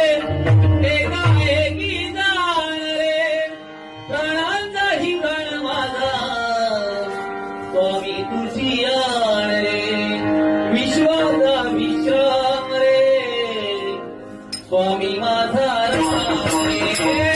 एकाएकी जाण रे प्राणांचा हिंगण माझा स्वामी तुझी आण रे विश्वाचा विश्राम रे स्वामी माझा राम रे